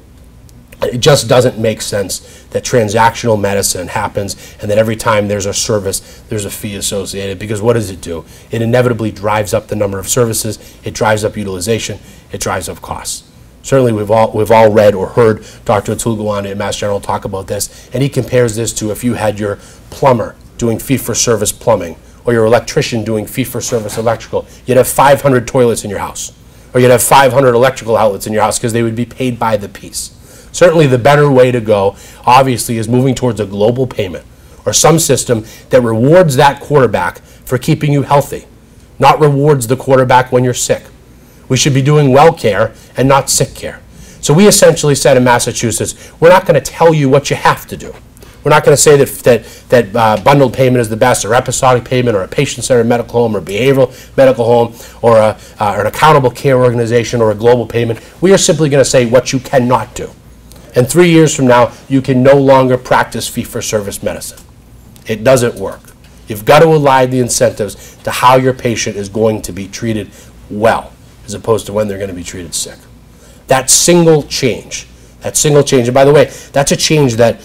It just doesn't make sense that transactional medicine happens and that every time there's a service, there's a fee associated, because what does it do? It inevitably drives up the number of services, it drives up utilization, it drives up costs. Certainly we've all read or heard Dr. Atulgawande at Mass General talk about this, and he compares this to if you had your plumber doing fee-for-service plumbing or your electrician doing fee-for-service electrical. You'd have 500 toilets in your house, or you'd have 500 electrical outlets in your house because they would be paid by the piece. Certainly the better way to go, obviously, is moving towards a global payment or some system that rewards that quarterback for keeping you healthy, not rewards the quarterback when you're sick. We should be doing well care and not sick care. So we essentially said in Massachusetts, we're not going to tell you what you have to do. We're not going to say that bundled payment is the best, or episodic payment, or a patient-centered medical home, or behavioral medical home, or an accountable care organization, or a global payment. We are simply going to say what you cannot do. And 3 years from now, you can no longer practice fee-for-service medicine. It doesn't work. You've got to align the incentives to how your patient is going to be treated well, as opposed to when they're going to be treated sick. That single change, and by the way, that's a change that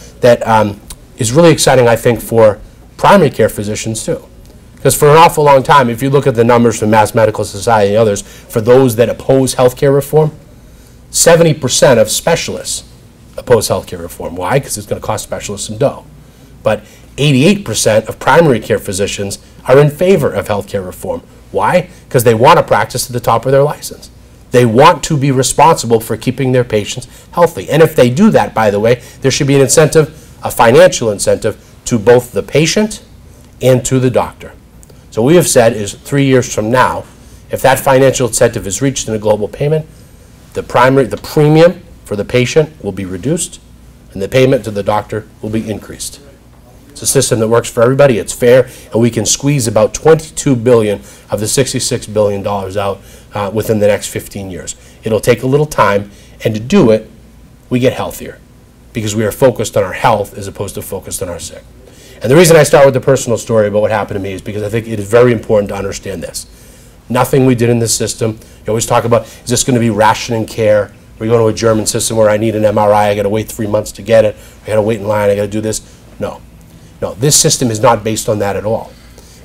is really exciting, I think, for primary care physicians too. Because for an awful long time, if you look at the numbers from Mass Medical Society and others, for those that oppose healthcare reform, 70% of specialists oppose healthcare reform. Why? Because it's going to cost specialists some dough. But 88% of primary care physicians are in favor of healthcare reform. Why? Because they want to practice at the top of their license. They want to be responsible for keeping their patients healthy. And if they do that, by the way, there should be an incentive, a financial incentive, to both the patient and to the doctor. So what we have said is 3 years from now, if that financial incentive is reached in a global payment, the premium for the patient will be reduced, and the payment to the doctor will be increased. It's a system that works for everybody, it's fair, and we can squeeze about $22 billion of the $66 billion out within the next 15 years. It'll take a little time, and to do it, we get healthier, because we are focused on our health as opposed to focused on our sick. And the reason I start with the personal story about what happened to me is because I think it is very important to understand this. Nothing we did in this system, you always talk about, is this going to be rationing care? We're going to a German system where I need an MRI, I got to wait 3 months to get it, I got to wait in line, I got to do this. No. No, this system is not based on that at all,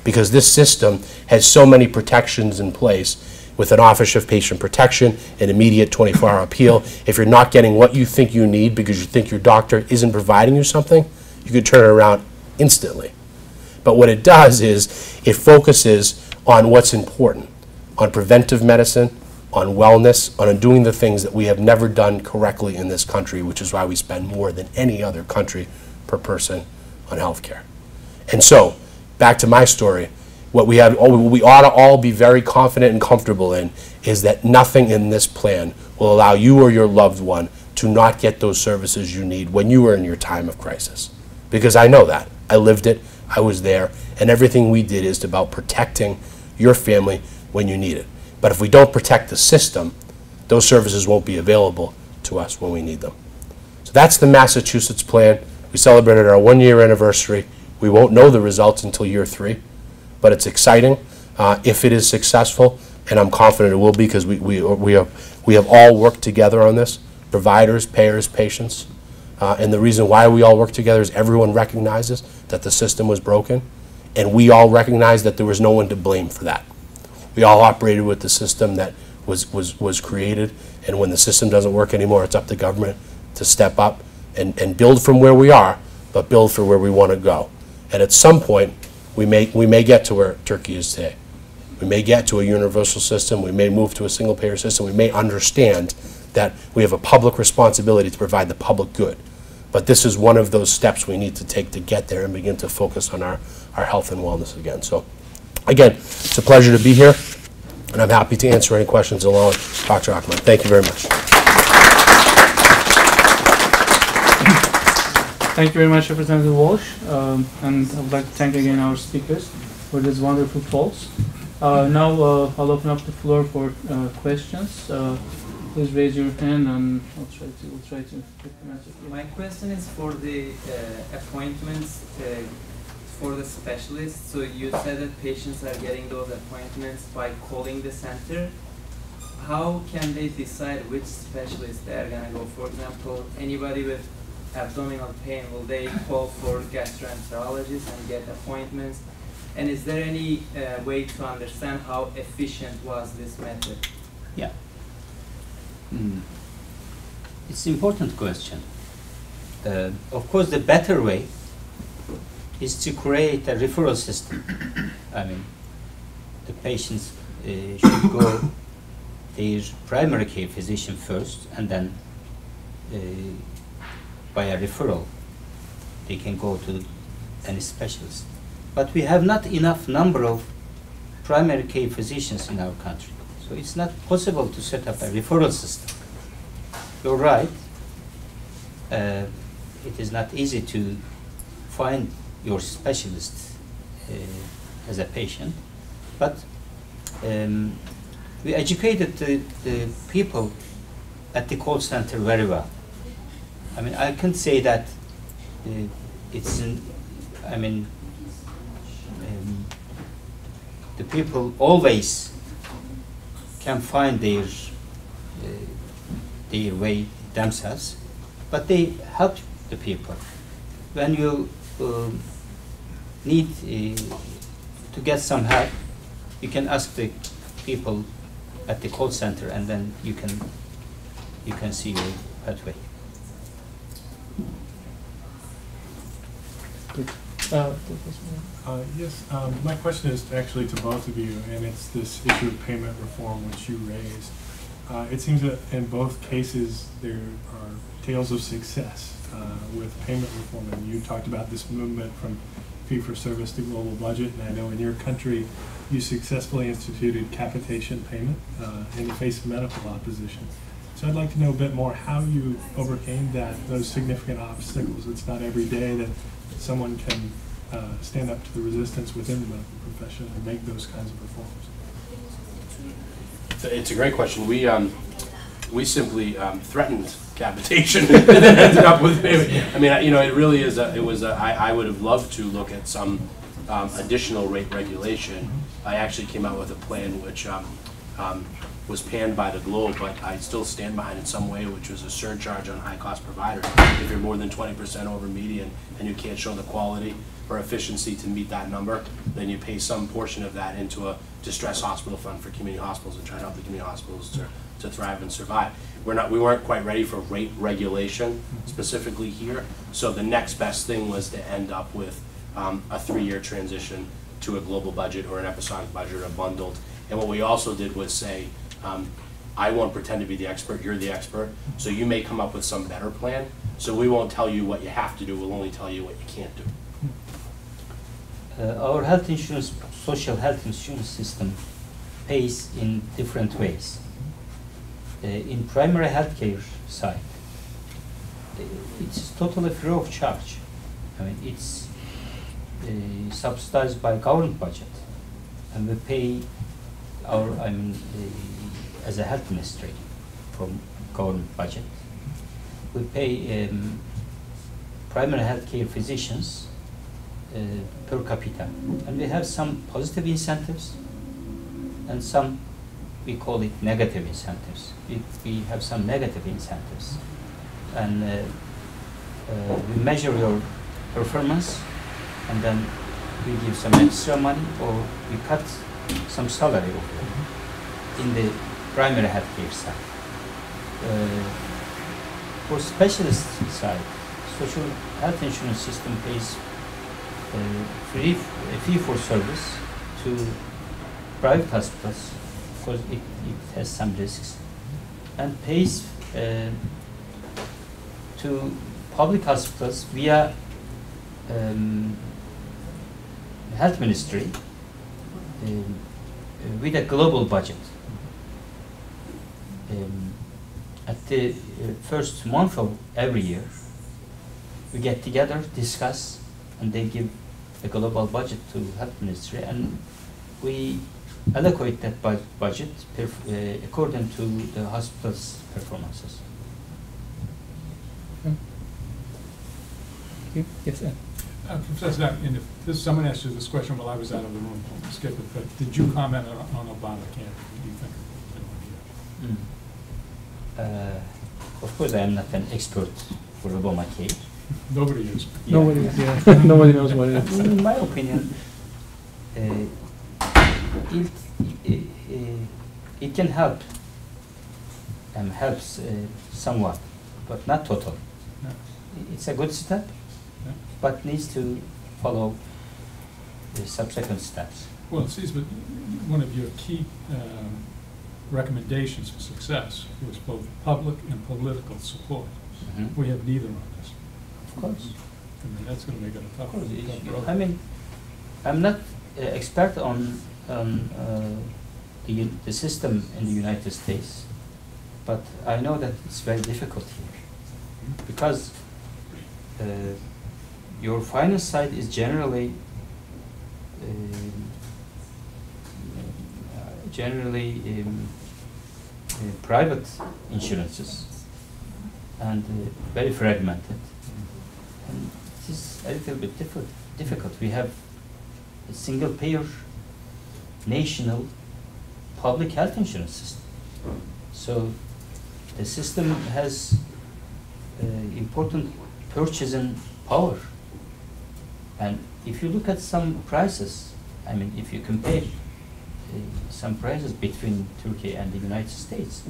because this system has so many protections in place with an Office of Patient Protection, an immediate 24-hour appeal. If you're not getting what you think you need because you think your doctor isn't providing you something, you could turn it around instantly. But what it does is it focuses on what's important, on preventive medicine, on wellness, on doing the things that we have never done correctly in this country, which is why we spend more than any other country per person on healthcare. And so, back to my story, what we ought to all be very confident and comfortable in is that nothing in this plan will allow you or your loved one to not get those services you need when you are in your time of crisis. Because I know that. I lived it, I was there, and everything we did is about protecting your family when you need it. But if we don't protect the system, those services won't be available to us when we need them. So that's the Massachusetts plan. We celebrated our 1-year anniversary. We won't know the results until year 3, but it's exciting if it is successful, and I'm confident it will be, because we have all worked together on this, providers, payers, patients. And the reason why we all work together is everyone recognizes that the system was broken, and we all recognize that there was no one to blame for that. We all operated with the system that was created, and when the system doesn't work anymore, it's up to government to step up and build from where we are, but build for where we want to go. And at some point, we may get to where Turkey is today. We may get to a universal system. We may move to a single-payer system. We may understand that we have a public responsibility to provide the public good. But this is one of those steps we need to take to get there and begin to focus on our health and wellness again. So, again, it's a pleasure to be here, and I'm happy to answer any questions along with Dr. Ahmed. Thank you very much. Thank you very much, Representative Walsh, and I would like to thank again our speakers for this wonderful talks. Now I'll open up the floor for questions. Please raise your hand, and we'll try to answer. My question is for the appointments for the specialists. So you said that patients are getting those appointments by calling the center. how can they decide which specialist they are going to go? For example, anybody with abdominal pain, will they call for gastroenterologists and get appointments? And is there any way to understand how efficient was this method? Yeah. It's an important question. Of course, the better way is to create a referral system. I mean, the patients should go their primary care physician first, and then by a referral, they can go to any specialist. But we have not enough number of primary care physicians in our country. So it's not possible to set up a referral system. You're right. It is not easy to find your specialist as a patient, but we educated the people at the call center very well. I mean, I can say that the people always can find their way themselves, but they help the people. When you need to get some help, you can ask the people at the call center, and then you can see your pathway. Yes, my question is actually to both of you, and it's this issue of payment reform which you raised. It seems that in both cases there are tales of success with payment reform, and you talked about this movement from fee-for-service to global budget, and I know in your country you successfully instituted capitation payment in the face of medical opposition. So I'd like to know a bit more how you overcame those significant obstacles. It's not every day that someone can stand up to the resistance within the medical profession and make those kinds of reforms. It's a great question. We simply threatened capitation and then ended up with payment. I mean, it really is. I would have loved to look at some additional rate regulation. I actually came out with a plan which was panned by the globe, but I still stand behind in some way, which was a surcharge on high-cost providers. If you're more than 20% over median and you can't show the quality or efficiency to meet that number, then you pay some portion of that into a distress hospital fund for community hospitals and try to help the community hospitals to thrive and survive. We weren't quite ready for rate regulation specifically here, so the next best thing was to end up with a 3-year transition to a global budget or an episodic budget or bundled. And what we also did was say, I won't pretend to be the expert, you're the expert, so you may come up with some better plan, so we won't tell you what you have to do, we'll only tell you what you can't do. Our health insurance, social health insurance system pays in different ways. In primary health care side, it's totally free of charge. I mean, it's subsidized by government budget, and we pay our, as a health ministry from government budget. We pay primary health care physicians per capita, and we have some positive incentives and some, we call it negative incentives. We have some negative incentives, and we measure your performance, and then we give some extra money, or we cut some salary in the primary health care side. For specialist side, social health insurance system pays fee for service to private hospitals because it has some risks, and pays to public hospitals via health ministry with a global budget. At the first month of every year, we get together, discuss, and they give a global budget to health ministry, and we allocate that budget according to the hospital's performances. Yes, Professor, someone asked you this question while I was out of the room, skip it, but did you comment on Obamacare? What do you think? Of course, I am not an expert for Obamacare. Nobody is. Yeah. Nobody, yeah, nobody knows what it is. In my opinion, it can help and helps somewhat, but not total. No. It's a good step, Yeah. but needs to follow the subsequent steps. Well, see, but one of your key recommendations for success was both public and political support. Mhm. We have neither on this. Of course. I mean, that's going to make it a tough road. I mean, I'm not expert on the system in the United States, but I know that it's very difficult here because your finance side is generally private insurances and very fragmented. And it is a little bit difficult. We have a single payer national public health insurance system. So the system has important purchasing power. And if you look at some prices, I mean, if you compare some prices between Turkey and the United States,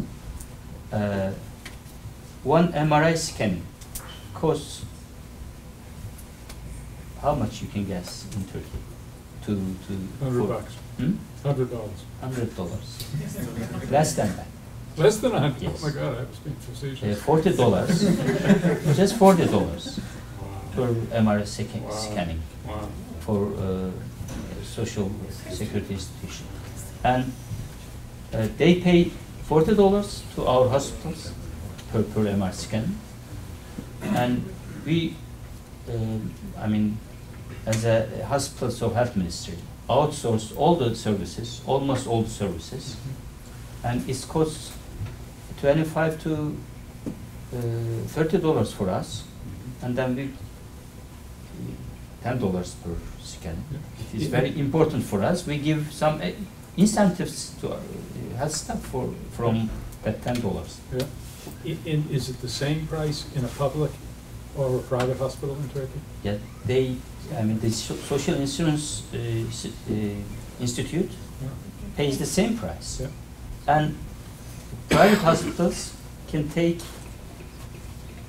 one MRI scan costs how much you can guess in Turkey? $100. Hmm? $100. $100. Less than that. Less than 100? Yes. Oh my God, I was being facetious. $40. Just $40 Wow. per MRI Wow. scanning Wow. for social security institution. And they pay $40 to our hospitals per MRI scan. And we, I mean, as a hospitals of health ministry, outsource all the services, almost all the services, and it costs $25 to $30 for us, and then we $10 per scan. It is very important for us. We give some incentives to our health staff from that $10. Yeah. And is it the same price in a public or a private hospital in Turkey? Yeah, I mean, the Social Insurance Institute Yeah. pays the same price. Yeah. And private hospitals can take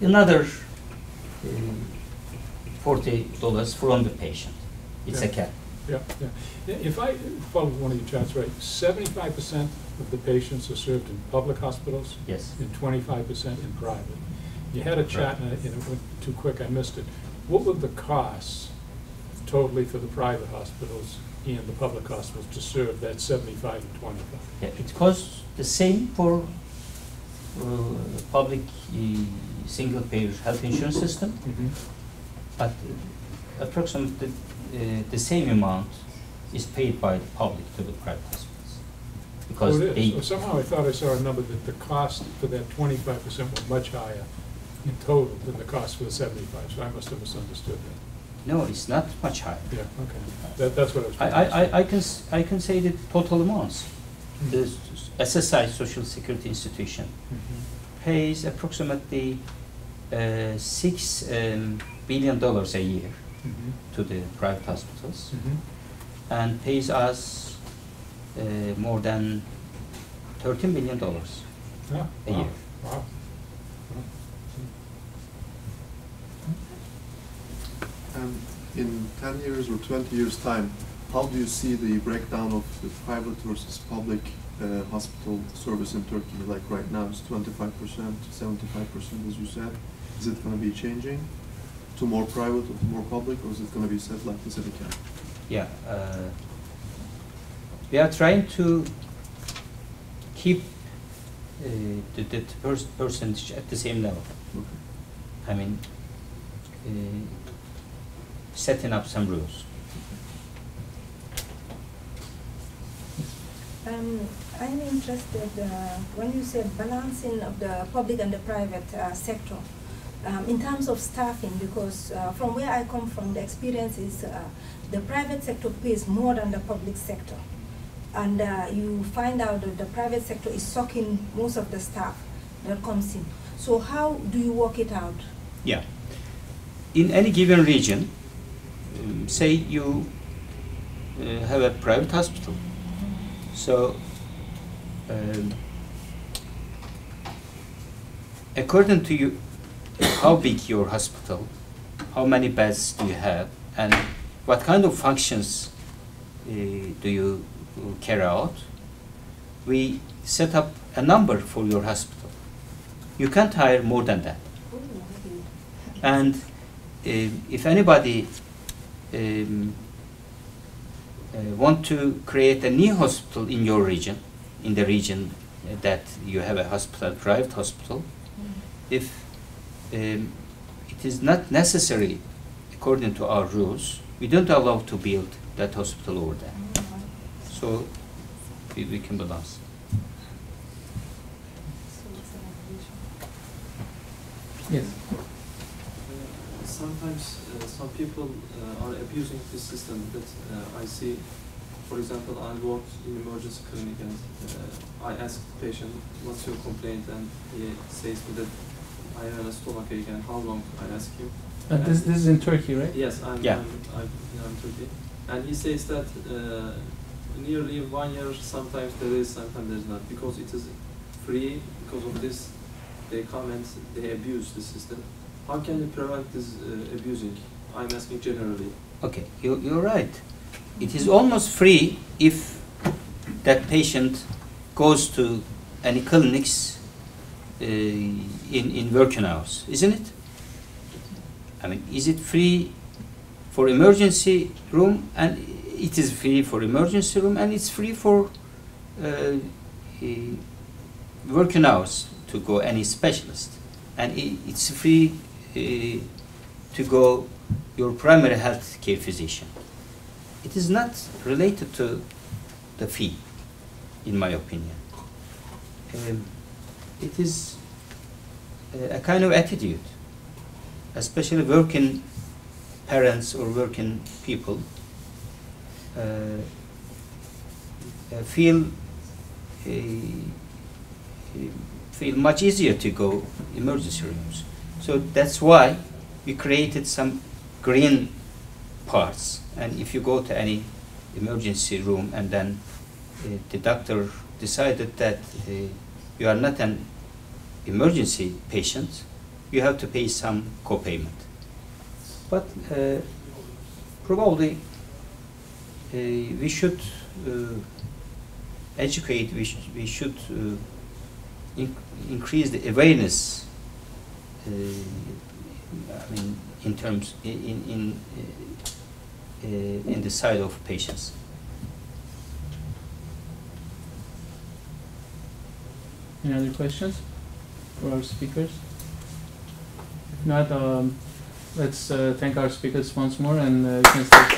another $40 from the patient. It's a Yeah. cap. Yeah, yeah. If I followed one of your charts right, 75% of the patients are served in public hospitals Yes. and 25% in private. You had a chart and it went too quick, I missed it. What were the costs totally for the private hospitals and the public hospitals to serve that 75 and 25? Yeah, it costs the same for public single-payer health insurance system, but approximately the same amount is paid by the public to the private hospitals. Because Oh, it they, is. Oh, somehow I thought I saw a number that the cost for that 25% was much higher in total than the cost for the 75, so I must have misunderstood that. no, it's not much higher. Yeah, okay. That's what I was. I can say the total amounts. The SSI, Social Security Institution, pays approximately $6 billion a year to the private hospitals, and pays us more than $13 million Yeah, a wow, year. wow. And in 10 years or 20 years' time, how do you see the breakdown of the private versus public hospital service in Turkey? Like right now, it's 25%, 75%, as you said. Is it going to be changing to more private or to more public, or is it going to be set like this at a cap? Yeah, we are trying to keep the percentage at the same level. Okay. I mean, setting up some rules. I'm interested when you said balancing of the public and the private sector in terms of staffing, because from where I come from, the experience is the private sector pays more than the public sector. and you find out that the private sector is sucking most of the staff that comes in. So how do you work it out? Yeah. In any given region, say you have a private hospital. So, according to you, how big your hospital, how many beds do you have, and what kind of functions do you carry out, we set up a number for your hospital. You can't hire more than that. And if anybody want to create a new hospital in your region, in the region that you have a hospital, private hospital, if it is not necessary according to our rules, we don't allow to build that hospital over there. So we can balance. Yes. Sometimes some people are abusing this system that I see. For example, I worked in emergency clinic and I asked the patient, what's your complaint? And he says to me that I have a stomachache, and how long? I ask him. This is in Turkey, right? Yes, I'm Turkey. And he says that nearly 1 year, sometimes there is, sometimes there's not, because it is free. Because of this, they come and they abuse the system. How can we prevent this abusing? I'm asking generally. Okay, you're right. It is almost free if that patient goes to any clinics in working hours, isn't it? I mean, is it free for emergency room? And it is free for emergency room, and it's free for working hours to go any specialist, and it's free to go your primary health care physician. It is not related to the fee, in my opinion. It is a kind of attitude, especially working parents or working people feel much easier to go emergency rooms. So that's why we created some green parts. And if you go to any emergency room and then the doctor decided that you are not an emergency patient, you have to pay some co-payment. But probably we should educate, we should increase the awareness I mean, in terms in the side of patients. Any other questions for our speakers? If not, let's thank our speakers once more, and we can start.